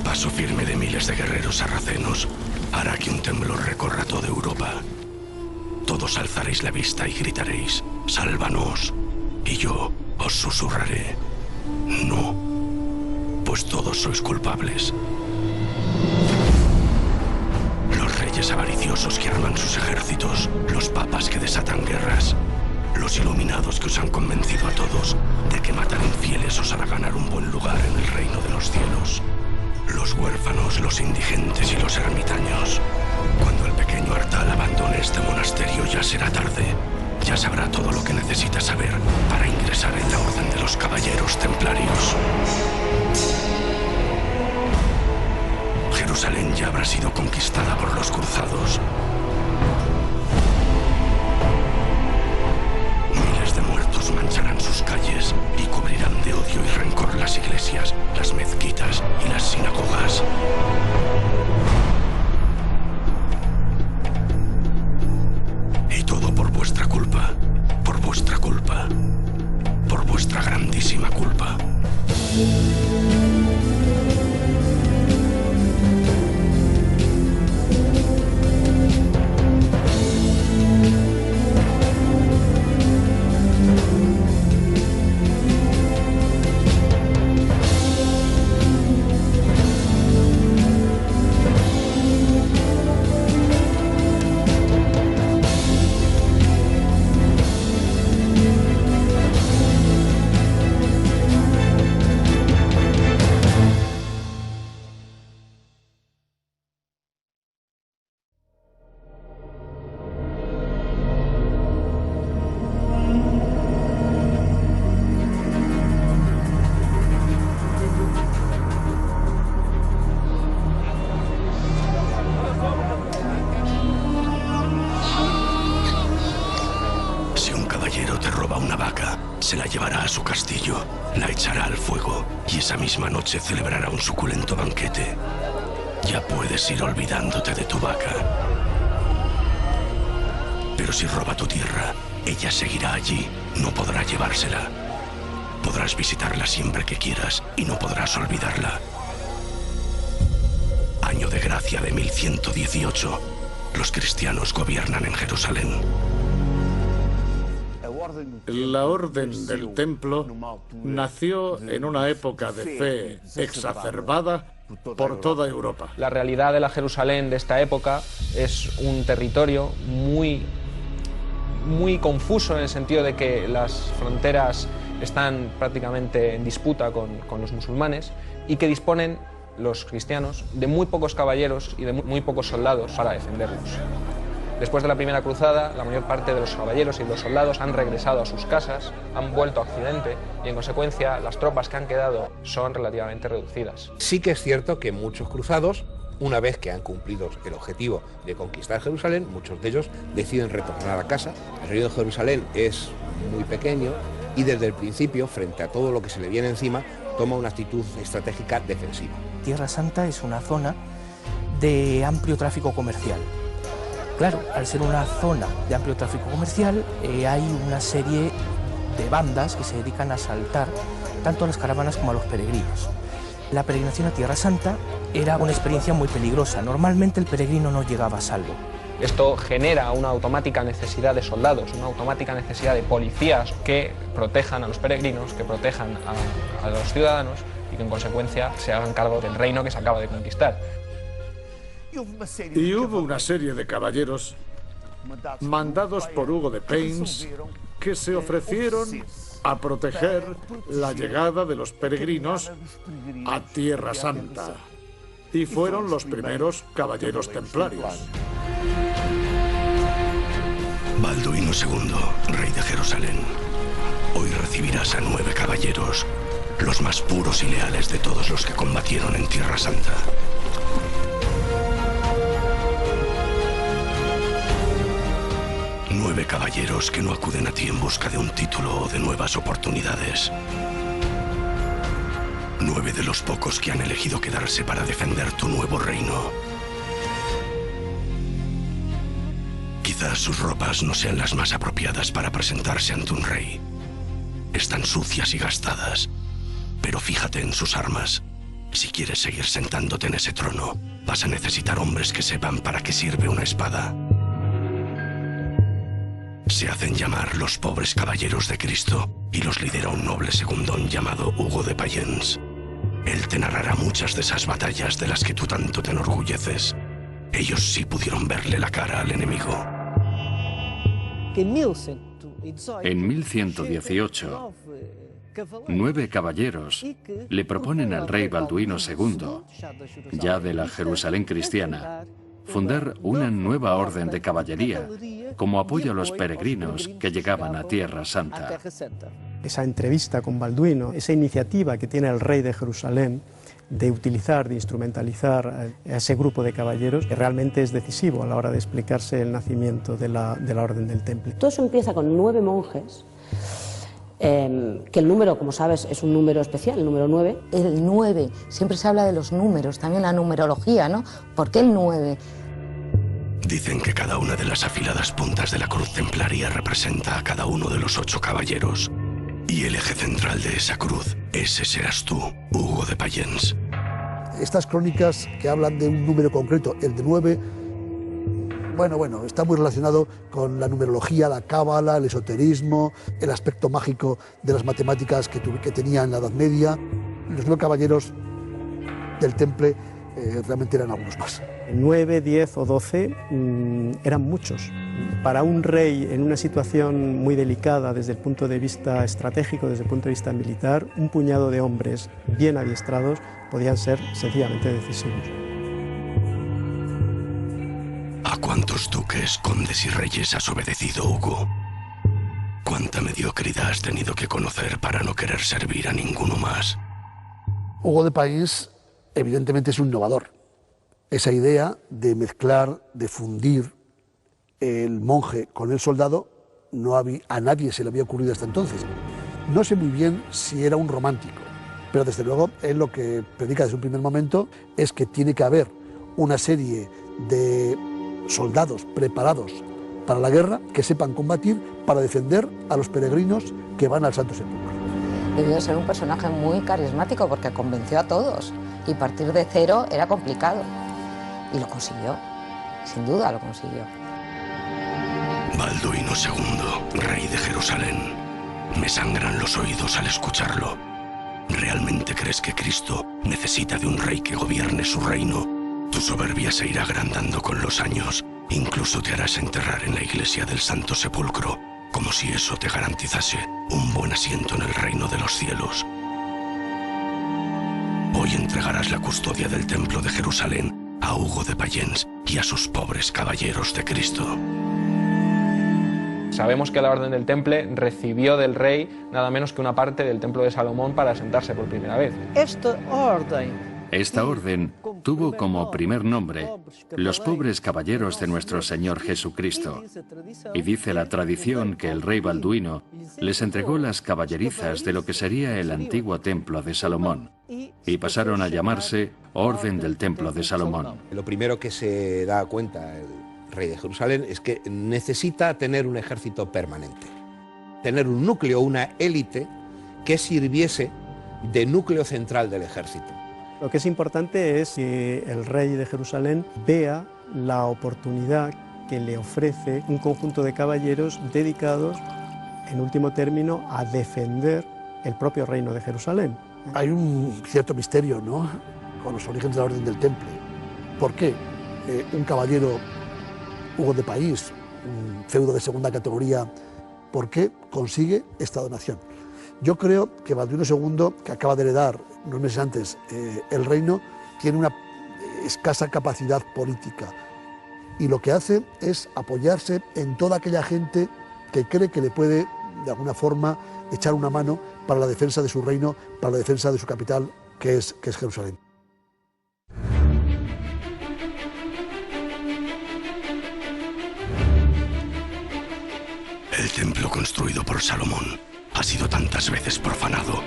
paso firme de miles de guerreros sarracenos hará que un temblor recorra toda Europa. Todos alzaréis la vista y gritaréis: «Sálvanos». Y yo os susurraré: «No, pues todos sois culpables». Los reyes avariciosos que arman sus ejércitos, los papas que desatan guerras, los iluminados que os han convencido a todos de que matar infieles os hará ganar un buen lugar en el reino de los cielos. Los huérfanos, los indigentes y los ermitaños. Cuando el pequeño Artal abandone este monasterio ya será tarde. Ya sabrá todo lo que necesita saber para ingresar en la Orden de los Caballeros Templarios. Jerusalén ya habrá sido conquistada por los cruzados. Miles de muertos mancharán sus calles y cubrirán de odio y rencor las iglesias, las mezquitas y las sinagogas. Y todo por vuestra culpa, por vuestra culpa, por vuestra grandísima culpa. Se la llevará a su castillo, la echará al fuego y esa misma noche celebrará un suculento banquete. Ya puedes ir olvidándote de tu vaca. Pero si roba tu tierra, ella seguirá allí, no podrá llevársela. Podrás visitarla siempre que quieras y no podrás olvidarla. Año de gracia de 1118. Los cristianos gobiernan en Jerusalén. La Orden del Templo nació en una época de fe exacerbada por toda Europa. La realidad de la Jerusalén de esta época es un territorio muy confuso, en el sentido de que las fronteras están prácticamente en disputa con los musulmanes, y que disponen los cristianos de muy pocos caballeros y de muy pocos soldados para defenderlos. Después de la primera cruzada, la mayor parte de los caballeros y los soldados han regresado a sus casas, han vuelto a Occidente y, en consecuencia, las tropas que han quedado son relativamente reducidas. Sí que es cierto que muchos cruzados, una vez que han cumplido el objetivo de conquistar Jerusalén, muchos de ellos deciden retornar a casa. El reino de Jerusalén es muy pequeño y desde el principio, frente a todo lo que se le viene encima, toma una actitud estratégica defensiva. Tierra Santa es una zona de amplio tráfico comercial. Claro, al ser una zona de amplio tráfico comercial, hay una serie de bandas que se dedican a asaltar tanto a las caravanas como a los peregrinos. La peregrinación a Tierra Santa era una experiencia muy peligrosa. Normalmente el peregrino no llegaba a salvo. Esto genera una automática necesidad de soldados, una automática necesidad de policías que protejan a los peregrinos, que protejan a los ciudadanos y que, en consecuencia, se hagan cargo del reino que se acaba de conquistar. Y hubo una serie de caballeros mandados por Hugo de Payns que se ofrecieron a proteger la llegada de los peregrinos a Tierra Santa, y fueron los primeros caballeros templarios. Balduino II, rey de Jerusalén, hoy recibirás a 9 caballeros, los más puros y leales de todos los que combatieron en Tierra Santa. Nueve caballeros que no acuden a ti en busca de un título o de nuevas oportunidades. 9 de los pocos que han elegido quedarse para defender tu nuevo reino. Quizás sus ropas no sean las más apropiadas para presentarse ante un rey. Están sucias y gastadas, pero fíjate en sus armas. Si quieres seguir sentándote en ese trono, vas a necesitar hombres que sepan para qué sirve una espada. Se hacen llamar los pobres caballeros de Cristo y los lidera un noble segundón llamado Hugo de Payens. Él te narrará muchas de esas batallas de las que tú tanto te enorgulleces. Ellos sí pudieron verle la cara al enemigo. En 1118, 9 caballeros le proponen al rey Balduino II, ya de la Jerusalén cristiana, fundar una nueva orden de caballería como apoyo a los peregrinos que llegaban a Tierra Santa. Esa entrevista con Balduino, esa iniciativa que tiene el rey de Jerusalén de utilizar, de instrumentalizar a ese grupo de caballeros, que realmente es decisivo a la hora de explicarse el nacimiento de la Orden del Temple. Todo eso empieza con 9 monjes, que el número, como sabes, es un número especial, el número 9. El 9, siempre se habla de los números, también la numerología, ¿no? ¿Por qué el 9? Dicen que cada una de las afiladas puntas de la cruz templaria representa a cada uno de los 8 caballeros. Y el eje central de esa cruz, ese serás tú, Hugo de Payens. Estas crónicas que hablan de un número concreto, el de 9, bueno, está muy relacionado con la numerología, la cábala, el esoterismo, el aspecto mágico de las matemáticas que tenía en la Edad Media. Los 9 caballeros del Temple realmente eran algunos más. 9, 10 o 12 eran muchos. Para un rey en una situación muy delicada desde el punto de vista estratégico, desde el punto de vista militar, un puñado de hombres bien adiestrados podían ser sencillamente decisivos. ¿A cuántos duques, condes y reyes has obedecido, Hugo? ¿Cuánta mediocridad has tenido que conocer para no querer servir a ninguno más? Hugo de Payens evidentemente es un innovador. Esa idea de mezclar, de fundir el monje con el soldado, a nadie se le había ocurrido hasta entonces. No sé muy bien si era un romántico, pero desde luego él lo que predica desde un primer momento es que tiene que haber una serie de soldados preparados para la guerra, que sepan combatir para defender a los peregrinos que van al Santo Sepulcro. Debió ser un personaje muy carismático porque convenció a todos y partir de cero era complicado. Y lo consiguió, sin duda lo consiguió. Balduino II, rey de Jerusalén. Me sangran los oídos al escucharlo. ¿Realmente crees que Cristo necesita de un rey que gobierne su reino? Tu soberbia se irá agrandando con los años. Incluso te harás enterrar en la iglesia del Santo Sepulcro, como si eso te garantizase un buen asiento en el reino de los cielos. Hoy entregarás la custodia del templo de Jerusalén a Hugo de Payens y a sus pobres caballeros de Cristo. Sabemos que la Orden del Temple recibió del rey nada menos que una parte del Templo de Salomón para asentarse por primera vez. Esta orden tuvo como primer nombre los pobres caballeros de nuestro Señor Jesucristo. Y dice la tradición que el rey Balduino les entregó las caballerizas de lo que sería el antiguo Templo de Salomón. Y pasaron a llamarse Orden del Templo de Salomón. Lo primero que se da cuenta el rey de Jerusalén es que necesita tener un ejército permanente. Tener un núcleo, una élite que sirviese de núcleo central del ejército. Lo que es importante es que el rey de Jerusalén vea la oportunidad que le ofrece un conjunto de caballeros dedicados, en último término, a defender el propio reino de Jerusalén. Hay un cierto misterio, ¿no?, con los orígenes de la Orden del Temple. ¿Por qué un caballero, Hugo de Payens, un feudo de segunda categoría, por qué consigue esta donación? Yo creo que Balduino II, que acaba de heredar unos meses antes el reino, tiene una escasa capacidad política y lo que hace es apoyarse en toda aquella gente que cree que le puede, de alguna forma, echar una mano para la defensa de su reino, para la defensa de su capital, que es Jerusalén. El templo construido por Salomón ha sido tantas veces profanado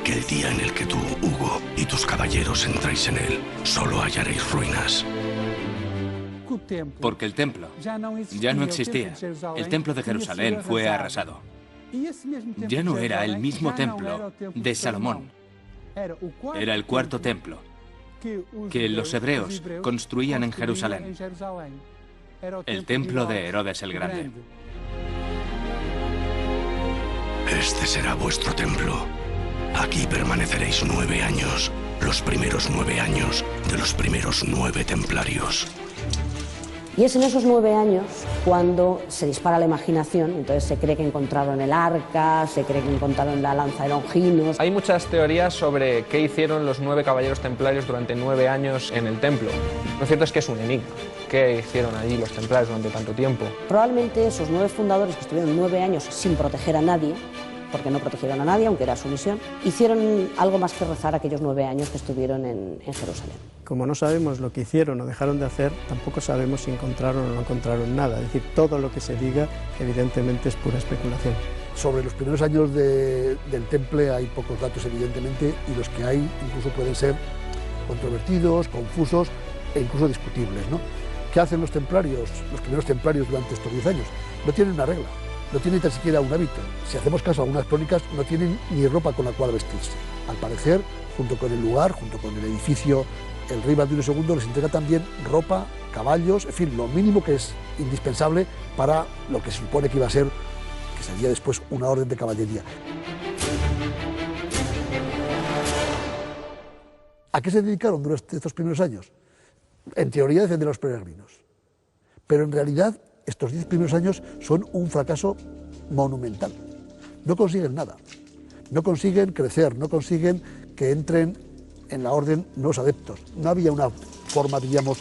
que el día en el que tú, Hugo, y tus caballeros entráis en él, solo hallaréis ruinas. Porque el templo ya no existía. El templo de Jerusalén fue arrasado. Ya no era el mismo templo de Salomón. Era el cuarto templo que los hebreos construían en Jerusalén. El templo de Herodes el Grande. Este será vuestro templo. Aquí permaneceréis 9 años, los primeros 9 años de los primeros 9 templarios. Y es en esos 9 años cuando se dispara la imaginación, entonces se cree que encontraron el arca, se cree que encontraron la lanza de Longinos. Hay muchas teorías sobre qué hicieron los 9 caballeros templarios durante 9 años en el templo. Lo cierto es que es un enigma. ¿Qué hicieron allí los templarios durante tanto tiempo? Probablemente esos 9 fundadores que estuvieron 9 años sin proteger a nadie, porque no protegieron a nadie, aunque era su misión, hicieron algo más que rezar aquellos 9 años que estuvieron en Jerusalén. Como no sabemos lo que hicieron o dejaron de hacer, tampoco sabemos si encontraron o no encontraron nada. Es decir, todo lo que se diga, evidentemente, es pura especulación. Sobre los primeros años del Temple hay pocos datos, evidentemente, y los que hay incluso pueden ser controvertidos, confusos e incluso discutibles, ¿no? ¿Qué hacen los templarios, los primeros templarios durante estos 10 años? No tienen una regla. No tienen tan siquiera un hábito. Si hacemos caso a algunas crónicas, no tienen ni ropa con la cual vestirse. Al parecer, junto con el lugar, junto con el edificio, el rey Balduino II les entrega también ropa, caballos, en fin, lo mínimo que es indispensable para lo que se supone que iba a ser, que sería después una orden de caballería. ¿A qué se dedicaron durante estos primeros años? En teoría, defender a los peregrinos. Pero en realidad, estos 10 primeros años son un fracaso monumental. No consiguen nada. No consiguen crecer, no consiguen que entren en la orden nuevos adeptos. No había una forma, diríamos,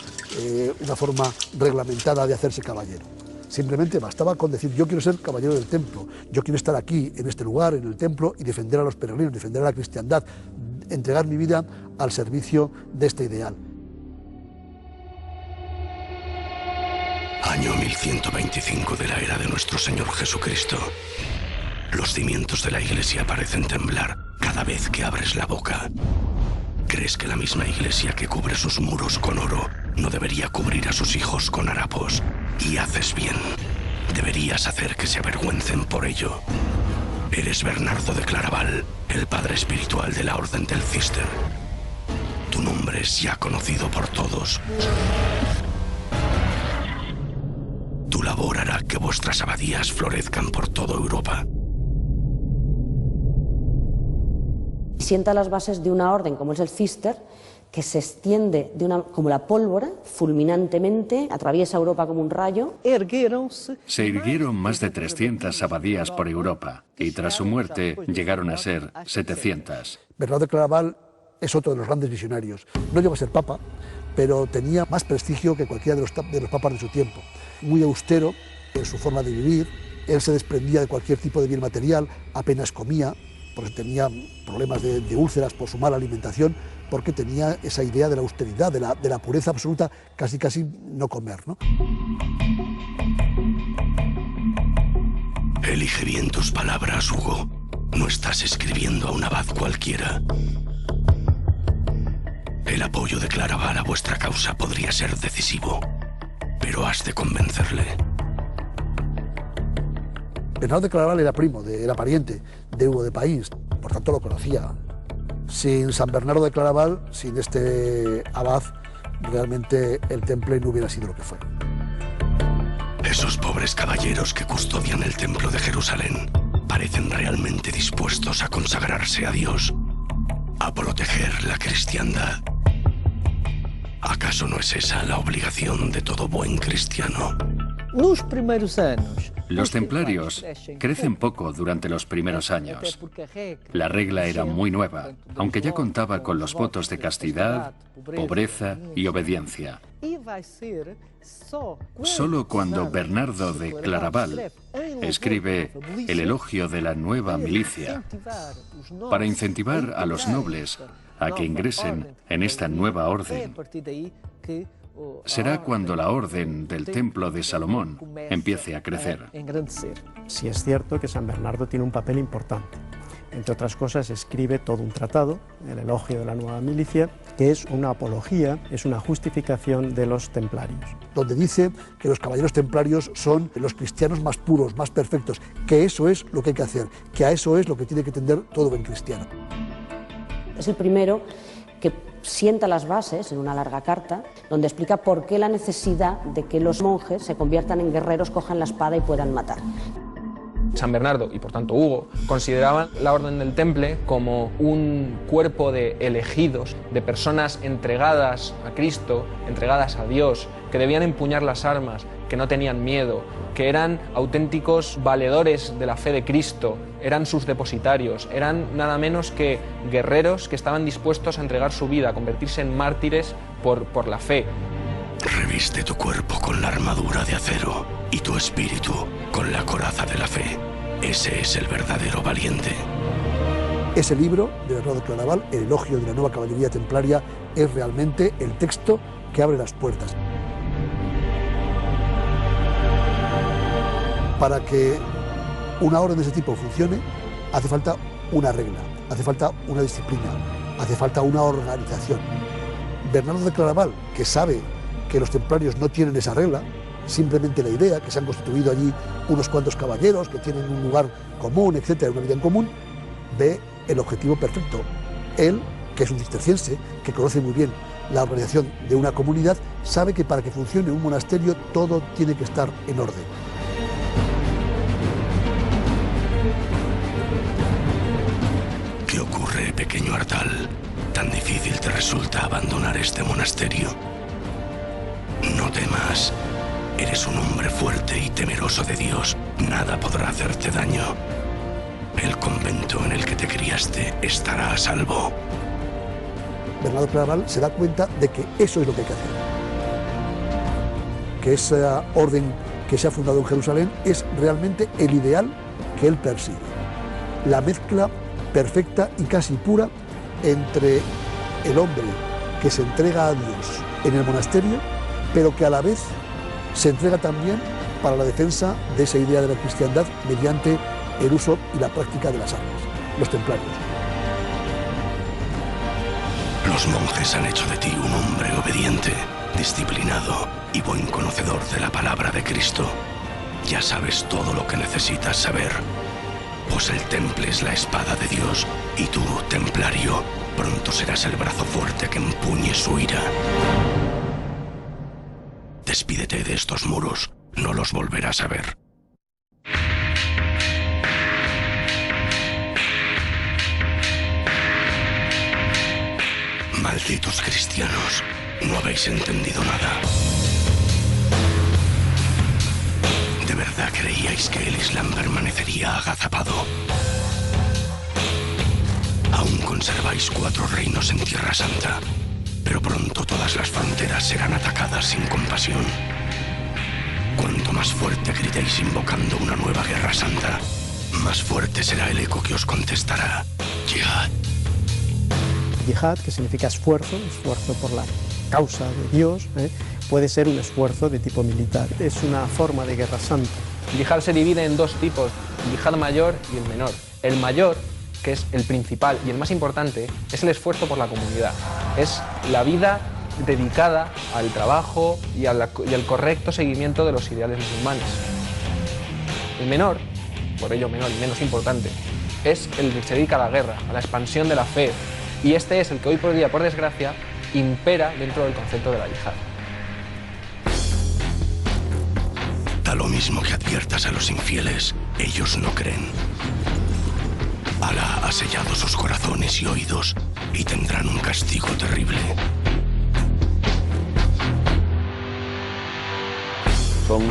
una forma reglamentada de hacerse caballero. Simplemente bastaba con decir, yo quiero ser caballero del templo, yo quiero estar aquí, en este lugar, en el templo, y defender a los peregrinos, defender a la cristiandad, entregar mi vida al servicio de este ideal. Año 1125 de la era de nuestro Señor Jesucristo. Los cimientos de la iglesia parecen temblar cada vez que abres la boca. ¿Crees que la misma iglesia que cubre sus muros con oro no debería cubrir a sus hijos con harapos? Y haces bien. Deberías hacer que se avergüencen por ello. Eres Bernardo de Claraval, el padre espiritual de la Orden del Císter. Tu nombre es ya conocido por todos. Tu labor hará que vuestras abadías florezcan por toda Europa. Sienta las bases de una orden como es el Císter, que se extiende como la pólvora, fulminantemente, atraviesa Europa como un rayo. Se erguieron más de 300 abadías por Europa y tras su muerte llegaron a ser 700. Bernardo de Claraval es otro de los grandes visionarios. No llegó a ser papa, pero tenía más prestigio que cualquiera de los papas de su tiempo. Muy austero en su forma de vivir, él se desprendía de cualquier tipo de bien material, apenas comía, porque tenía problemas de úlceras por su mala alimentación, porque tenía esa idea de la austeridad, de la pureza absoluta, casi no comer, ¿no? Elige bien tus palabras, Hugo. No estás escribiendo a un abad cualquiera. El apoyo de Claraval a vuestra causa podría ser decisivo, pero has de convencerle. Bernardo de Claraval era pariente de Hugo de País, por tanto lo conocía. Sin San Bernardo de Claraval, sin este abad, realmente el Temple no hubiera sido lo que fue. Esos pobres caballeros que custodian el templo de Jerusalén parecen realmente dispuestos a consagrarse a Dios, a proteger la cristiandad. ¿Acaso no es esa la obligación de todo buen cristiano? Los templarios crecen poco durante los primeros años. La regla era muy nueva, aunque ya contaba con los votos de castidad, pobreza y obediencia. Solo cuando Bernardo de Claraval escribe el elogio de la nueva milicia para incentivar a los nobles a que ingresen en esta nueva orden, será cuando la orden del Templo de Salomón empiece a crecer. Sí es cierto que San Bernardo tiene un papel importante. Entre otras cosas, escribe todo un tratado, el elogio de la nueva milicia, que es una apología, es una justificación de los templarios. Donde dice que los caballeros templarios son los cristianos más puros, más perfectos, que eso es lo que hay que hacer, que a eso es lo que tiene que tender todo buen cristiano. Es el primero que sienta las bases en una larga carta donde explica por qué la necesidad de que los monjes se conviertan en guerreros, cojan la espada y puedan matar. San Bernardo y por tanto Hugo consideraban la Orden del Temple como un cuerpo de elegidos, de personas entregadas a Cristo, entregadas a Dios, que debían empuñar las armas, que no tenían miedo, que eran auténticos valedores de la fe de Cristo, eran sus depositarios, eran nada menos que guerreros que estaban dispuestos a entregar su vida, a convertirse en mártires por la fe. Reviste tu cuerpo con la armadura de acero y tu espíritu con la coraza de la fe. Ese es el verdadero valiente. Ese libro de Bernardo de Claraval, El elogio de la nueva caballería templaria, es realmente el texto que abre las puertas. Para que una orden de ese tipo funcione, hace falta una regla, hace falta una disciplina, hace falta una organización. Bernardo de Claraval, que sabe que los templarios no tienen esa regla, simplemente la idea, que se han constituido allí unos cuantos caballeros, que tienen un lugar común, etcétera, una vida en común, ve el objetivo perfecto. Él, que es un cisterciense, que conoce muy bien la organización de una comunidad, sabe que para que funcione un monasterio todo tiene que estar en orden. ¿Qué ocurre, pequeño Ardal? ¿Tan difícil te resulta abandonar este monasterio? No temas. Eres un hombre fuerte y temeroso de Dios. Nada podrá hacerte daño. El convento en el que te criaste estará a salvo. Bernardo de Claraval se da cuenta de que eso es lo que hay que hacer. Que esa orden que se ha fundado en Jerusalén es realmente el ideal que él persigue. La mezcla perfecta y casi pura entre el hombre que se entrega a Dios en el monasterio, pero que a la vez se entrega también para la defensa de esa idea de la cristiandad mediante el uso y la práctica de las armas, los templarios. Los monjes han hecho de ti un hombre obediente, disciplinado y buen conocedor de la palabra de Cristo. Ya sabes todo lo que necesitas saber, pues el temple es la espada de Dios y tú, templario, pronto serás el brazo fuerte que empuñe su ira. Despídete de estos muros, no los volverás a ver. Malditos cristianos, no habéis entendido nada. ¿De verdad creíais que el Islam permanecería agazapado? Aún conserváis 4 reinos en Tierra Santa, pero pronto todas las fronteras serán atacadas sin compasión. Cuanto más fuerte gritéis invocando una nueva guerra santa, más fuerte será el eco que os contestará: Jihad. Jihad, que significa esfuerzo por la causa de Dios, puede ser un esfuerzo de tipo militar. Es una forma de guerra santa. El yihad se divide en 2 tipos, el yihad mayor y el menor. El mayor, que es el principal y el más importante, es el esfuerzo por la comunidad. Es la vida dedicada al trabajo y al correcto seguimiento de los ideales musulmanes. El menor, por ello menor y menos importante, es el que se dedica a la guerra, a la expansión de la fe. Y este es el que hoy por día, por desgracia, impera dentro del concepto de la yihad. Da lo mismo que adviertas a los infieles, ellos no creen. Alá ha sellado sus corazones y oídos y tendrán un castigo terrible. Son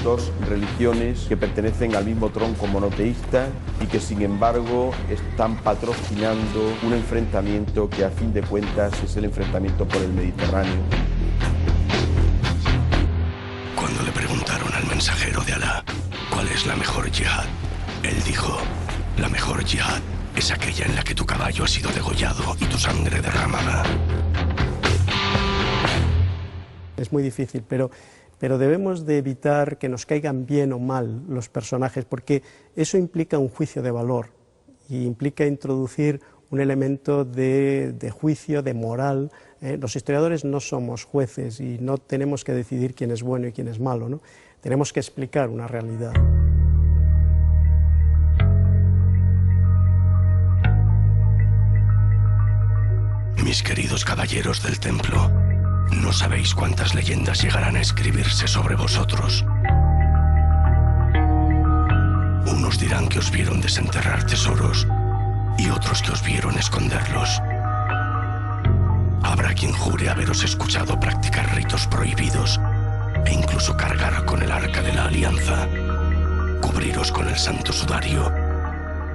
2 religiones que pertenecen al mismo tronco monoteísta y que sin embargo están patrocinando un enfrentamiento que a fin de cuentas es el enfrentamiento por el Mediterráneo. Cuando le preguntaron al mensajero de Alá cuál es la mejor yihad, él dijo: la mejor yihad es aquella en la que tu caballo ha sido degollado y tu sangre derramada. Es muy difícil, pero debemos de evitar que nos caigan bien o mal los personajes, porque eso implica un juicio de valor y implica introducir un elemento de juicio, de moral. Los historiadores no somos jueces y no tenemos que decidir quién es bueno y quién es malo, ¿no? Tenemos que explicar una realidad. mis queridos caballeros del templo, no sabéis cuántas leyendas llegarán a escribirse sobre vosotros. Unos dirán que os vieron desenterrar tesoros y otros que os vieron esconderlos. Habrá quien jure haberos escuchado practicar ritos prohibidos e incluso cargar con el arca de la alianza, cubriros con el santo sudario,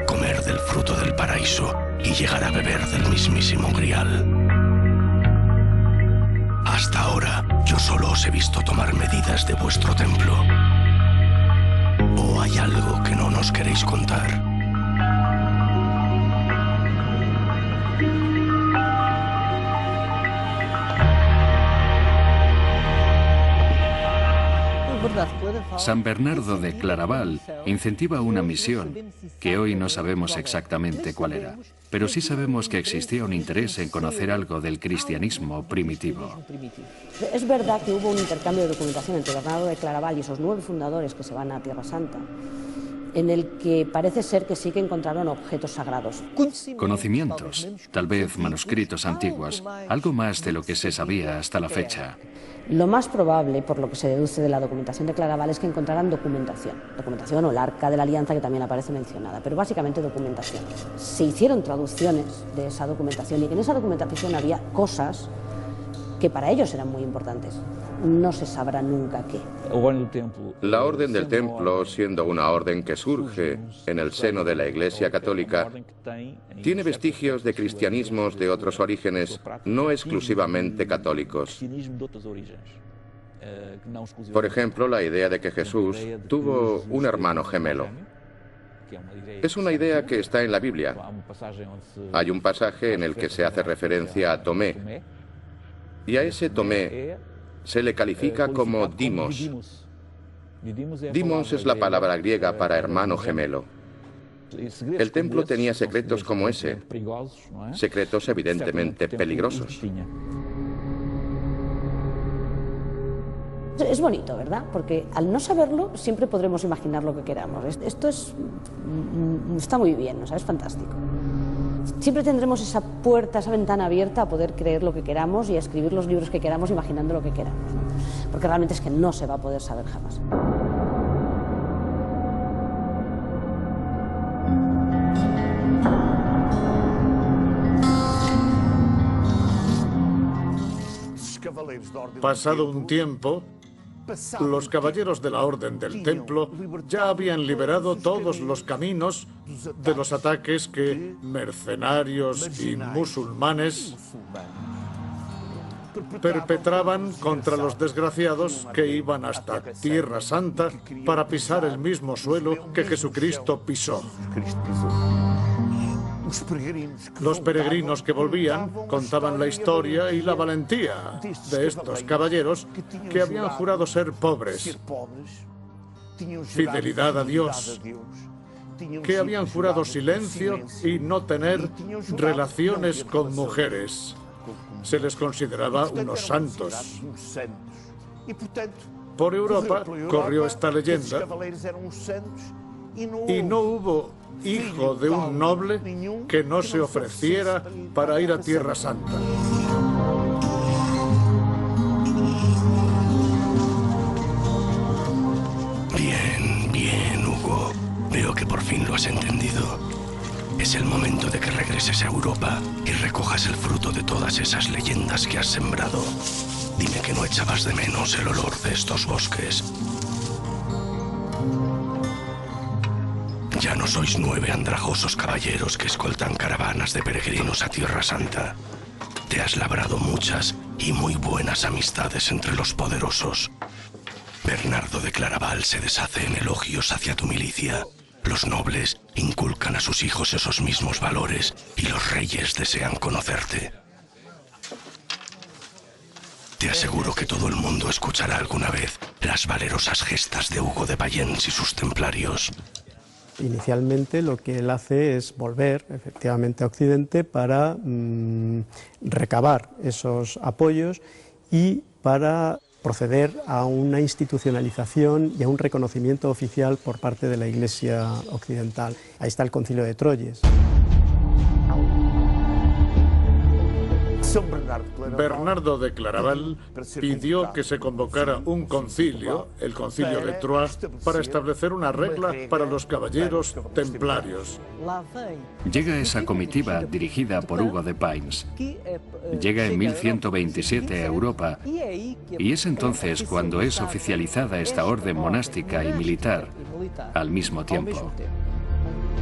comer del fruto del paraíso y llegar a beber del mismísimo grial. Hasta ahora, yo solo os he visto tomar medidas de vuestro templo. ¿O hay algo que no nos queréis contar? San Bernardo de Claraval incentiva una misión que hoy no sabemos exactamente cuál era, pero sí sabemos que existía un interés en conocer algo del cristianismo primitivo. Es verdad que hubo un intercambio de documentación entre Bernardo de Claraval y esos 9 fundadores que se van a Tierra Santa, en el que parece ser que sí que encontraron objetos sagrados. Conocimientos, tal vez manuscritos antiguos, algo más de lo que se sabía hasta la fecha. Lo más probable, por lo que se deduce de la documentación de Claraval, es que encontraran documentación o el Arca de la Alianza, que también aparece mencionada, pero básicamente documentación. Se hicieron traducciones de esa documentación y que en esa documentación había cosas que para ellos eran muy importantes. No se sabrá nunca qué. La Orden del Templo, siendo una orden que surge en el seno de la Iglesia Católica, tiene vestigios de cristianismos de otros orígenes, no exclusivamente católicos. Por ejemplo, la idea de que Jesús tuvo un hermano gemelo. Es una idea que está en la Biblia. Hay un pasaje en el que se hace referencia a Tomé, y a ese Tomé se le califica como Dimos. Dimos es la palabra griega para hermano gemelo. El templo tenía secretos como ese, secretos evidentemente peligrosos. Es bonito, ¿verdad? Porque al no saberlo siempre podremos imaginar lo que queramos. Esto está muy bien, ¿no? Es fantástico. Siempre tendremos esa puerta, esa ventana abierta a poder creer lo que queramos y a escribir los libros que queramos imaginando lo que queramos, ¿no? Porque realmente es que no se va a poder saber jamás. Pasado un tiempo, los caballeros de la Orden del Templo ya habían liberado todos los caminos de los ataques que mercenarios y musulmanes perpetraban contra los desgraciados que iban hasta Tierra Santa para pisar el mismo suelo que Jesucristo pisó. Los peregrinos que volvían contaban la historia y la valentía de estos caballeros que habían jurado ser pobres, fidelidad a Dios, que habían jurado silencio y no tener relaciones con mujeres. Se les consideraba unos santos. Por Europa corrió esta leyenda y no hubo hijo de un noble que no se ofreciera para ir a Tierra Santa. Bien, bien, Hugo. Veo que por fin lo has entendido. Es el momento de que regreses a Europa y recojas el fruto de todas esas leyendas que has sembrado. Dime que no echabas de menos el olor de estos bosques. Ya no sois 9 andrajosos caballeros que escoltan caravanas de peregrinos a Tierra Santa. Te has labrado muchas y muy buenas amistades entre los poderosos. Bernardo de Claraval se deshace en elogios hacia tu milicia. Los nobles inculcan a sus hijos esos mismos valores y los reyes desean conocerte. Te aseguro que todo el mundo escuchará alguna vez las valerosas gestas de Hugo de Payens y sus templarios. Inicialmente lo que él hace es volver efectivamente a Occidente para recabar esos apoyos y para proceder a una institucionalización y a un reconocimiento oficial por parte de la Iglesia occidental. Ahí está el Concilio de Troyes. Bernardo de Claraval pidió que se convocara un concilio, el Concilio de Troyes, para establecer una regla para los caballeros templarios. Llega esa comitiva dirigida por Hugo de Payns. Llega en 1127 a Europa y es entonces cuando es oficializada esta orden monástica y militar al mismo tiempo.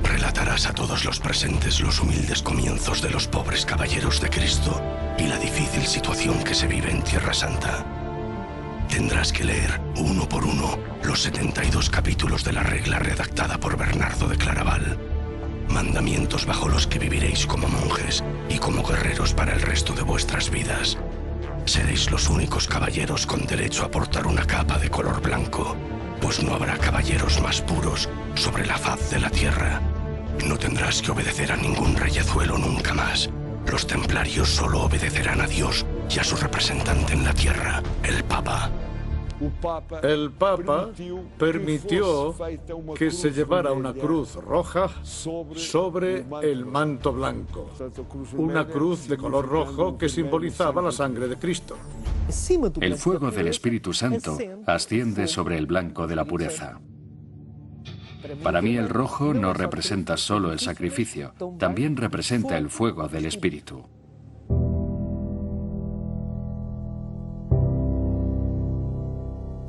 Relatarás a todos los presentes los humildes comienzos de los pobres caballeros de Cristo y la difícil situación que se vive en Tierra Santa. Tendrás que leer uno por uno los 72 capítulos de la regla redactada por Bernardo de Claraval. Mandamientos bajo los que viviréis como monjes y como guerreros para el resto de vuestras vidas. Seréis los únicos caballeros con derecho a portar una capa de color blanco, pues no habrá caballeros más puros sobre la faz de la tierra. No tendrás que obedecer a ningún reyezuelo nunca más. Los templarios solo obedecerán a Dios y a su representante en la tierra, el Papa. El Papa permitió que se llevara una cruz roja sobre el manto blanco, una cruz de color rojo que simbolizaba la sangre de Cristo. El fuego del Espíritu Santo asciende sobre el blanco de la pureza. Para mí el rojo no representa solo el sacrificio, también representa el fuego del Espíritu.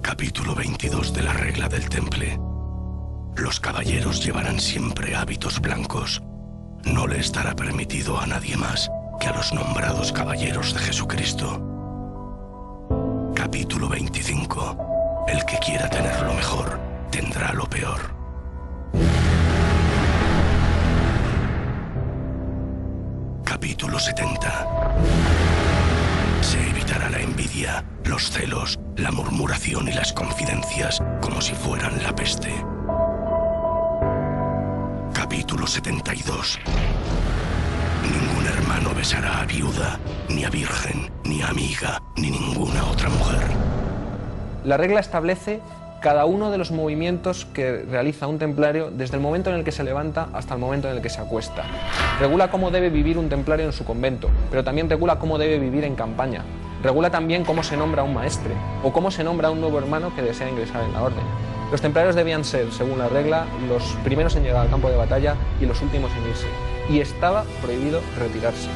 Capítulo 22 de la regla del Temple. Los caballeros llevarán siempre hábitos blancos. No le estará permitido a nadie más que a los nombrados caballeros de Jesucristo. Capítulo 25. El que quiera tener lo mejor, tendrá lo peor. Capítulo 70. Se evitará la envidia, los celos, la murmuración y las confidencias como si fueran la peste. Capítulo 72. Ningún hermano besará a viuda, ni a virgen, ni a amiga, ni ninguna otra mujer. La regla establece cada uno de los movimientos que realiza un templario desde el momento en el que se levanta hasta el momento en el que se acuesta. Regula cómo debe vivir un templario en su convento, pero también regula cómo debe vivir en campaña. Regula también cómo se nombra a un maestre o cómo se nombra a un nuevo hermano que desea ingresar en la orden. Los templarios debían ser, según la regla, los primeros en llegar al campo de batalla y los últimos en irse. Y estaba prohibido retirarse.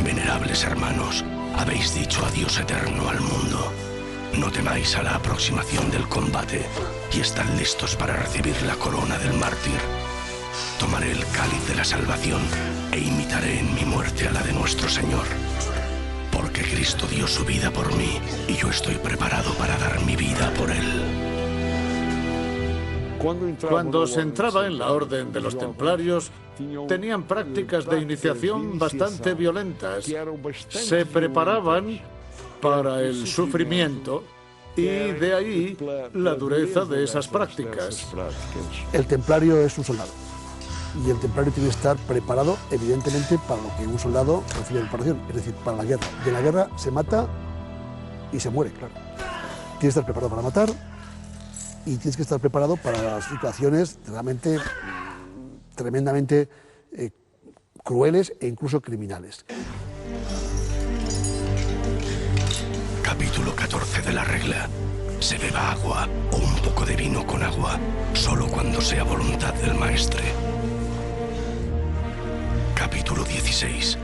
Venerables hermanos, habéis dicho adiós eterno al mundo. No temáis a la aproximación del combate y estad listos para recibir la corona del mártir. Tomaré el cáliz de la salvación e imitaré en mi muerte a la de nuestro Señor. Porque Cristo dio su vida por mí y yo estoy preparado para dar mi vida por Él. Cuando se entraba en la orden de los templarios, tenían prácticas de iniciación bastante violentas. Se preparaban para el sufrimiento y de ahí la dureza de esas prácticas. El templario es un soldado y el templario tiene que estar preparado, evidentemente, para lo que un soldado recibe de preparación, es decir, para la guerra. De la guerra se mata y se muere, claro. Tienes que estar preparado para matar y tienes que estar preparado para las situaciones realmente tremendamente crueles e incluso criminales. Capítulo 14 de la regla. Se beba agua o un poco de vino con agua, solo cuando sea voluntad del maestre. Capítulo 16.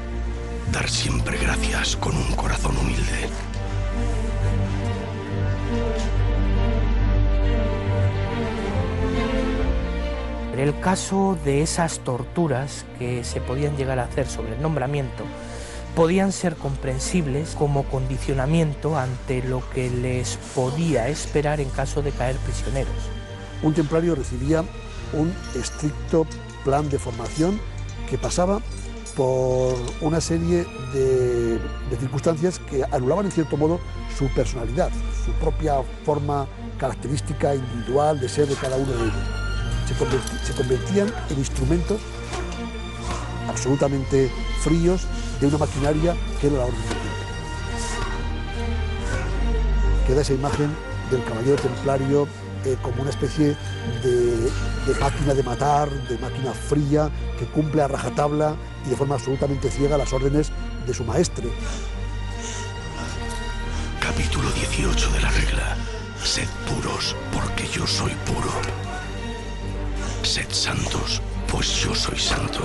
Dar siempre gracias con un corazón humilde. El caso de esas torturas que se podían llegar a hacer sobre el nombramiento podían ser comprensibles como condicionamiento ante lo que les podía esperar en caso de caer prisioneros. Un templario recibía un estricto plan de formación que pasaba por una serie de circunstancias que anulaban en cierto modo su personalidad, su propia forma característica individual de ser de cada uno de ellos. Se convertían en instrumentos absolutamente fríos de una maquinaria que era la orden del tiempo. Queda esa imagen del caballero templario como una especie de máquina de matar, de máquina fría, que cumple a rajatabla y de forma absolutamente ciega las órdenes de su maestre. Capítulo 18 de la regla. Sed puros, porque yo soy puro. Sed santos, pues yo soy santo.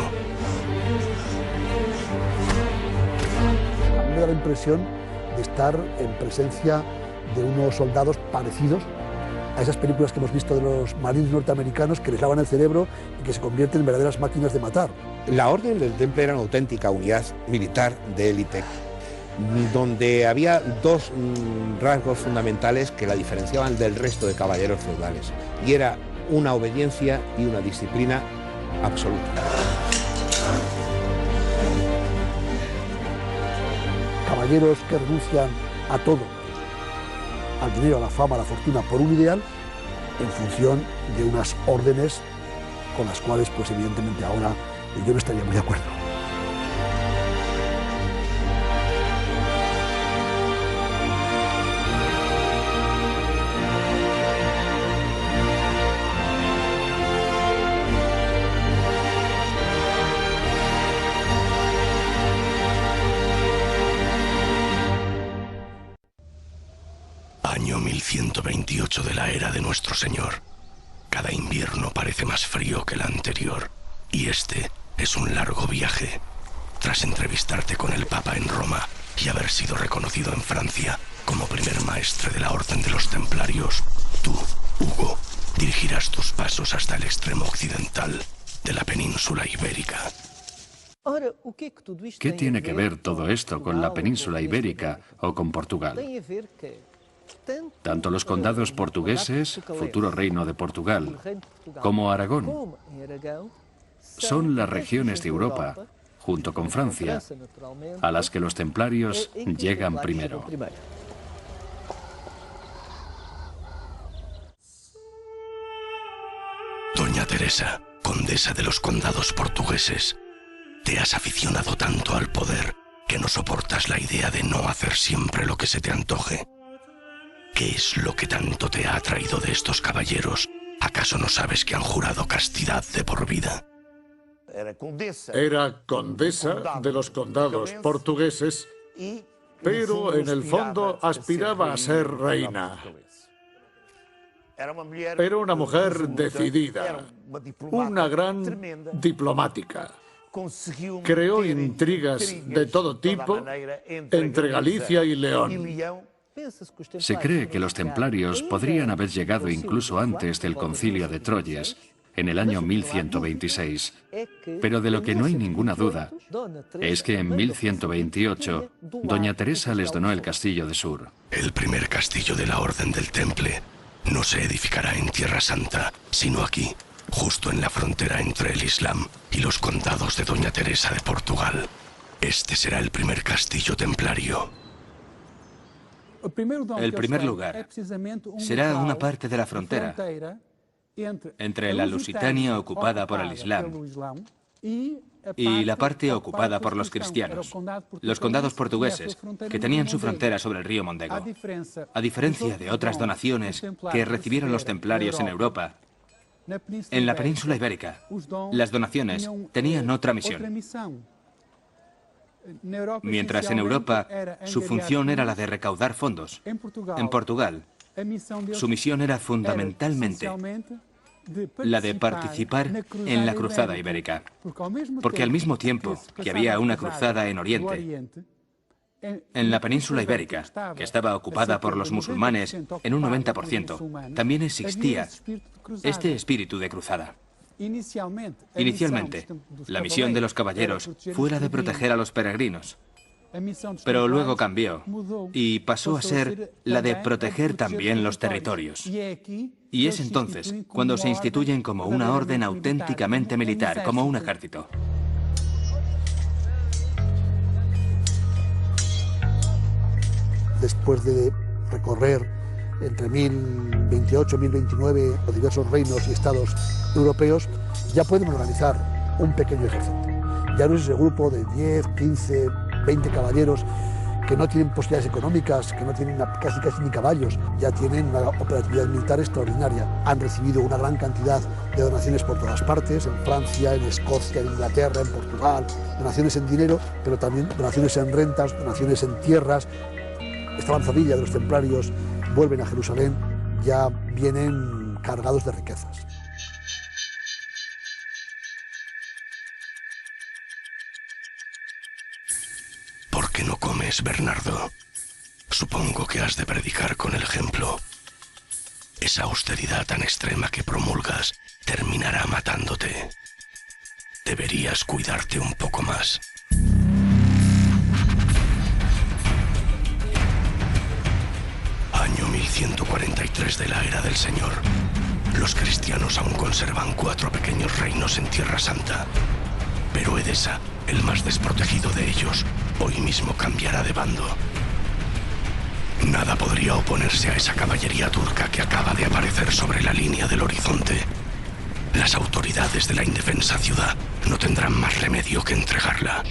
A mí me da la impresión de estar en presencia de unos soldados parecidos a esas películas que hemos visto de los marines norteamericanos que les lavan el cerebro y que se convierten en verdaderas máquinas de matar. La Orden del Temple era una auténtica unidad militar de élite, donde había dos rasgos fundamentales que la diferenciaban del resto de caballeros feudales, y era una obediencia y una disciplina absoluta. Caballeros que renuncian a todo, al dinero, a la fama, a la fortuna, por un ideal, en función de unas órdenes con las cuales, pues evidentemente ahora yo no estaría muy de acuerdo. Año 1128 de la era de nuestro Señor. Cada invierno parece más frío que el anterior, y este es un largo viaje. Tras entrevistarte con el Papa en Roma y haber sido reconocido en Francia como primer maestre de la Orden de los Templarios, tú, Hugo, dirigirás tus pasos hasta el extremo occidental de la península ibérica. ¿Qué tiene que ver todo esto con la península ibérica o con Portugal? Tanto los condados portugueses, futuro reino de Portugal, como Aragón, son las regiones de Europa, junto con Francia, a las que los templarios llegan primero. Doña Teresa, condesa de los condados portugueses, te has aficionado tanto al poder que no soportas la idea de no hacer siempre lo que se te antoje. ¿Qué es lo que tanto te ha atraído de estos caballeros? ¿Acaso no sabes que han jurado castidad de por vida? Era condesa de los condados portugueses, pero en el fondo aspiraba a ser reina. Era una mujer decidida, una gran diplomática. Creó intrigas de todo tipo entre Galicia y León. Se cree que los templarios podrían haber llegado incluso antes del Concilio de Troyes, en el año 1126, pero de lo que no hay ninguna duda es que en 1128 Doña Teresa les donó el castillo de Sur. El primer castillo de la Orden del Temple no se edificará en Tierra Santa, sino aquí, justo en la frontera entre el Islam y los condados de Doña Teresa de Portugal. Este será el primer castillo templario. El primer lugar será una parte de la frontera entre la Lusitania ocupada por el Islam y la parte ocupada por los cristianos, los condados portugueses, que tenían su frontera sobre el río Mondego. A diferencia de otras donaciones que recibieron los templarios en Europa, en la península ibérica, las donaciones tenían otra misión. Mientras en Europa su función era la de recaudar fondos, en Portugal su misión era fundamentalmente la de participar en la cruzada ibérica, porque al mismo tiempo que había una cruzada en Oriente, en la península ibérica, que estaba ocupada por los musulmanes en un 90%, también existía este espíritu de cruzada. Inicialmente, la misión de los caballeros fue la de proteger a los peregrinos, pero luego cambió y pasó a ser la de proteger también los territorios. Y es entonces cuando se instituyen como una orden auténticamente militar, como un ejército. Después de recorrer entre 1028 y 1029 los diversos reinos y estados europeos, ya pueden organizar un pequeño ejército. Ya no es ese grupo de 10, 15, 20 caballeros que no tienen posibilidades económicas, que no tienen casi ni caballos, ya tienen una operatividad militar extraordinaria. Han recibido una gran cantidad de donaciones por todas partes, en Francia, en Escocia, en Inglaterra, en Portugal, donaciones en dinero, pero también donaciones en rentas, donaciones en tierras. Esta avanzadilla de los templarios vuelven a Jerusalén, ya vienen cargados de riquezas. ¿Por qué no comes, Bernardo? Supongo que has de predicar con el ejemplo. Esa austeridad tan extrema que promulgas terminará matándote. Deberías cuidarte un poco más. Año 1143 de la era del Señor. Los cristianos aún conservan 4 pequeños reinos en Tierra Santa. Pero Edesa, el más desprotegido de ellos, hoy mismo cambiará de bando. Nada podría oponerse a esa caballería turca que acaba de aparecer sobre la línea del horizonte. Las autoridades de la indefensa ciudad no tendrán más remedio que entregarla.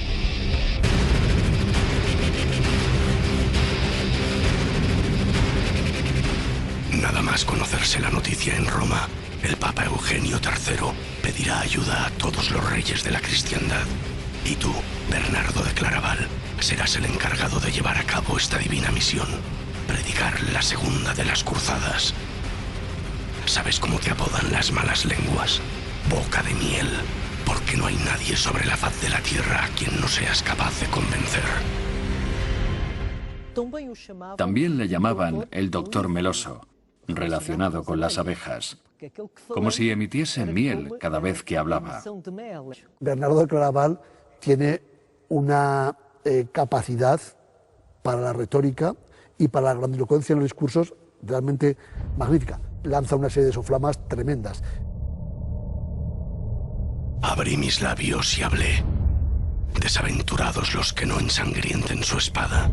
Nada más conocerse la noticia en Roma, el Papa Eugenio III pedirá ayuda a todos los reyes de la cristiandad. Y tú, Bernardo de Claraval, serás el encargado de llevar a cabo esta divina misión, predicar la segunda de las cruzadas. ¿Sabes cómo te apodan las malas lenguas? Boca de miel, porque no hay nadie sobre la faz de la tierra a quien no seas capaz de convencer. También le llamaban el doctor meloso, relacionado con las abejas, como si emitiese miel cada vez que hablaba. Bernardo de Claraval tiene una capacidad para la retórica y para la grandilocuencia en los discursos realmente magnífica. Lanza una serie de soflamas tremendas. Abrí mis labios y hablé. Desaventurados los que no ensangrienten su espada.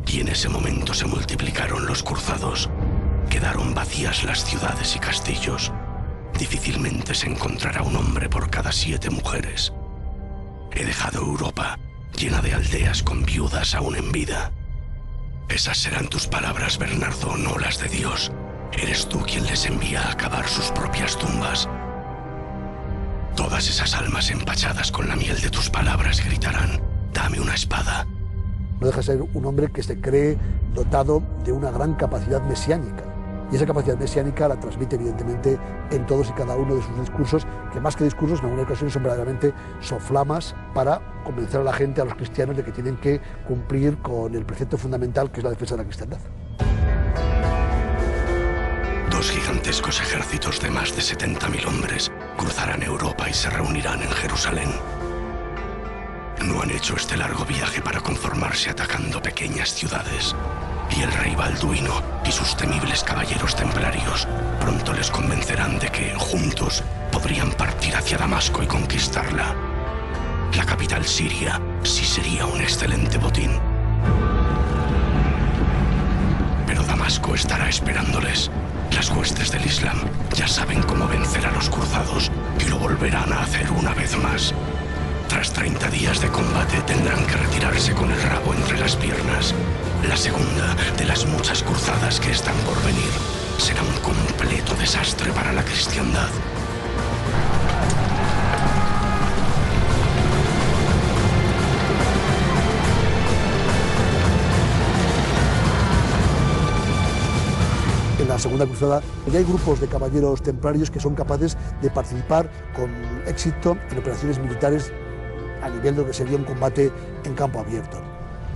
Y en ese momento se multiplicaron los cruzados. Quedaron vacías las ciudades y castillos. Difícilmente se encontrará un hombre por cada 7 mujeres. He dejado Europa llena de aldeas con viudas aún en vida. Esas serán tus palabras, Bernardo, no las de Dios. Eres tú quien les envía a cavar sus propias tumbas. Todas esas almas empachadas con la miel de tus palabras gritarán: dame una espada. No deja de ser un hombre que se cree dotado de una gran capacidad mesiánica. Y esa capacidad mesiánica la transmite evidentemente en todos y cada uno de sus discursos, que más que discursos en algunas ocasiones son verdaderamente soflamas para convencer a la gente, a los cristianos, de que tienen que cumplir con el precepto fundamental que es la defensa de la cristiandad. 2 gigantescos ejércitos de más de 70.000 hombres cruzarán Europa y se reunirán en Jerusalén. No han hecho este largo viaje para conformarse atacando pequeñas ciudades. Y el rey Balduino y sus temibles caballeros templarios pronto les convencerán de que, juntos, podrían partir hacia Damasco y conquistarla. La capital siria sí sería un excelente botín. Pero Damasco estará esperándoles. Las huestes del Islam ya saben cómo vencer a los cruzados y lo volverán a hacer una vez más. Tras 30 días de combate tendrán que retirarse con el rabo entre las piernas. La segunda de las muchas cruzadas que están por venir será un completo desastre para la cristiandad. En la Segunda Cruzada ya hay grupos de caballeros templarios que son capaces de participar con éxito en operaciones militares a nivel de lo que sería un combate en campo abierto.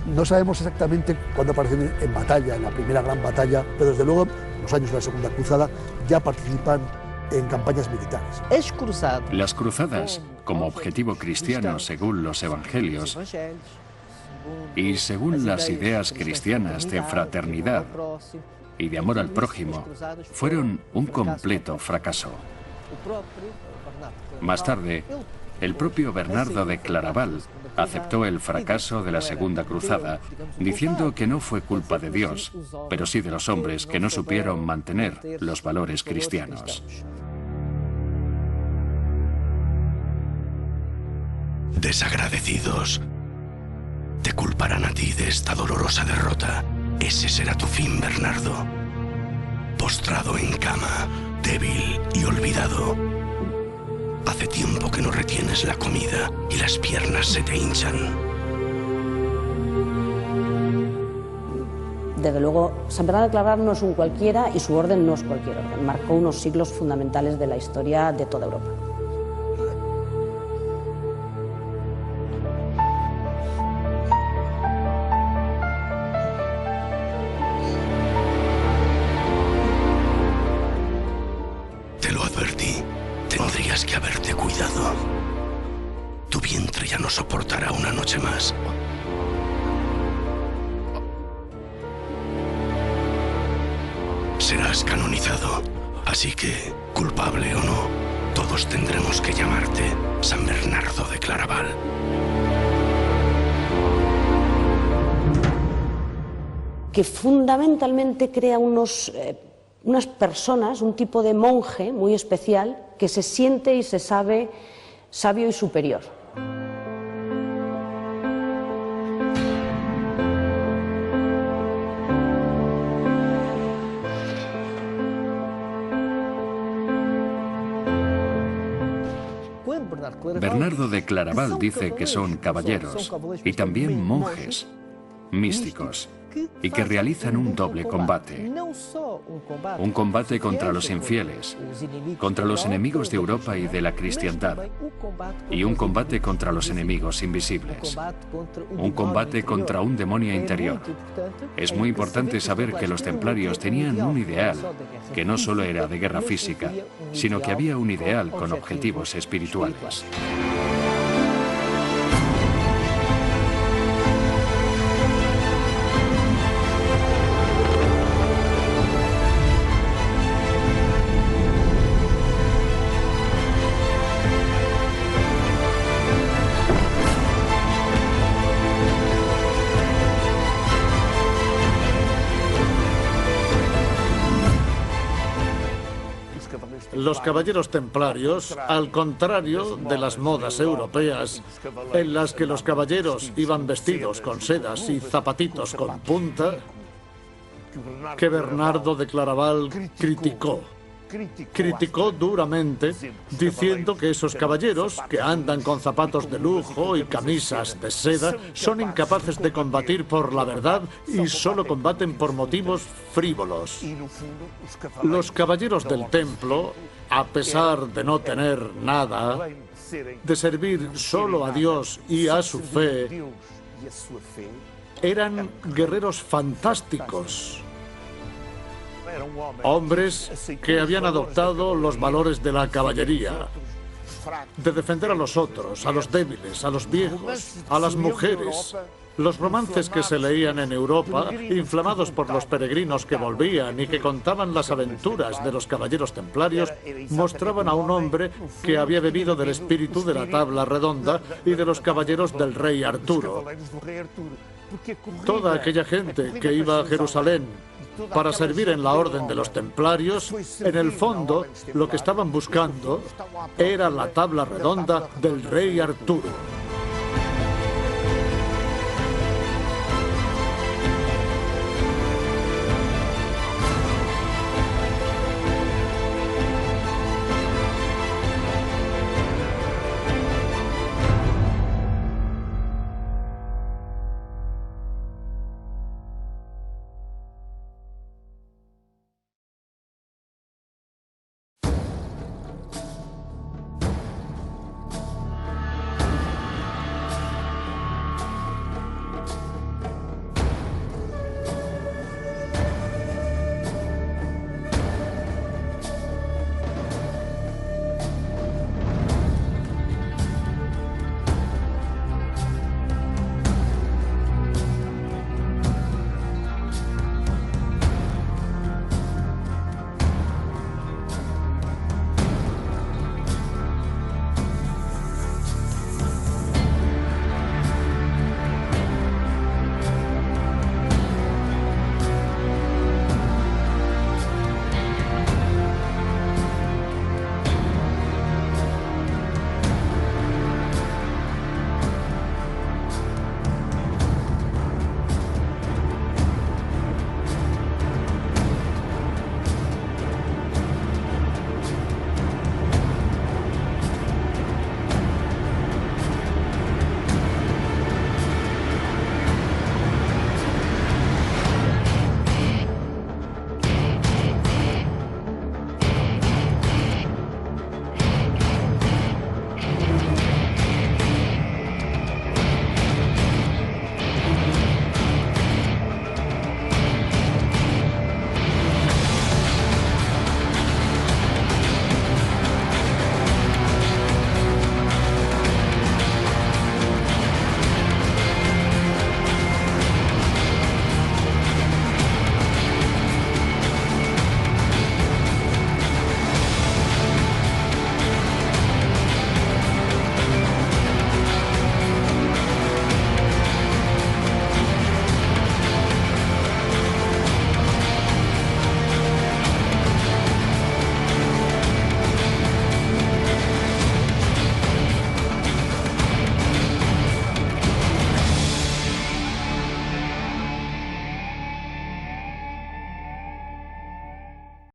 No sabemos exactamente cuándo aparecen en batalla, en la primera gran batalla, pero desde luego en los años de la Segunda Cruzada ya participan en campañas militares. Las cruzadas, como objetivo cristiano según los evangelios y según las ideas cristianas de fraternidad y de amor al prójimo, fueron un completo fracaso. Más tarde, el propio Bernardo de Claraval aceptó el fracaso de la Segunda Cruzada, diciendo que no fue culpa de Dios, pero sí de los hombres que no supieron mantener los valores cristianos. Desagradecidos. Te culparán a ti de esta dolorosa derrota. Ese será tu fin, Bernardo. Postrado en cama, débil y olvidado. Hace tiempo que no retienes la comida y las piernas se te hinchan. Desde luego, San Bernardo de Claraval no es un cualquiera y su orden no es cualquier orden. Marcó unos siglos fundamentales de la historia de toda Europa. Te lo advertí. Tendrías que haberte cuidado. Tu vientre ya no soportará una noche más. Serás canonizado, así que, culpable o no, todos tendremos que llamarte San Bernardo de Claraval. Que fundamentalmente crea unas personas, un tipo de monje muy especial que se siente y se sabe sabio y superior. Bernardo de Claraval dice que son caballeros y también monjes, místicos, y que realizan un doble combate. Un combate contra los infieles, contra los enemigos de Europa y de la cristiandad, y un combate contra los enemigos invisibles. Un combate contra un demonio interior. Es muy importante saber que los templarios tenían un ideal que no solo era de guerra física, sino que había un ideal con objetivos espirituales. Los caballeros templarios, al contrario de las modas europeas, en las que los caballeros iban vestidos con sedas y zapatitos con punta, que Bernardo de Claraval criticó duramente, diciendo que esos caballeros, que andan con zapatos de lujo y camisas de seda, son incapaces de combatir por la verdad y solo combaten por motivos frívolos. Los caballeros del templo, a pesar de no tener nada, de servir solo a Dios y a su fe, eran guerreros fantásticos. Hombres que habían adoptado los valores de la caballería, de defender a los otros, a los débiles, a los viejos, a las mujeres. Los romances que se leían en Europa, inflamados por los peregrinos que volvían y que contaban las aventuras de los caballeros templarios, mostraban a un hombre que había bebido del espíritu de la tabla redonda y de los caballeros del rey Arturo. Toda aquella gente que iba a Jerusalén para servir en la orden de los templarios, en el fondo lo que estaban buscando era la tabla redonda del rey Arturo.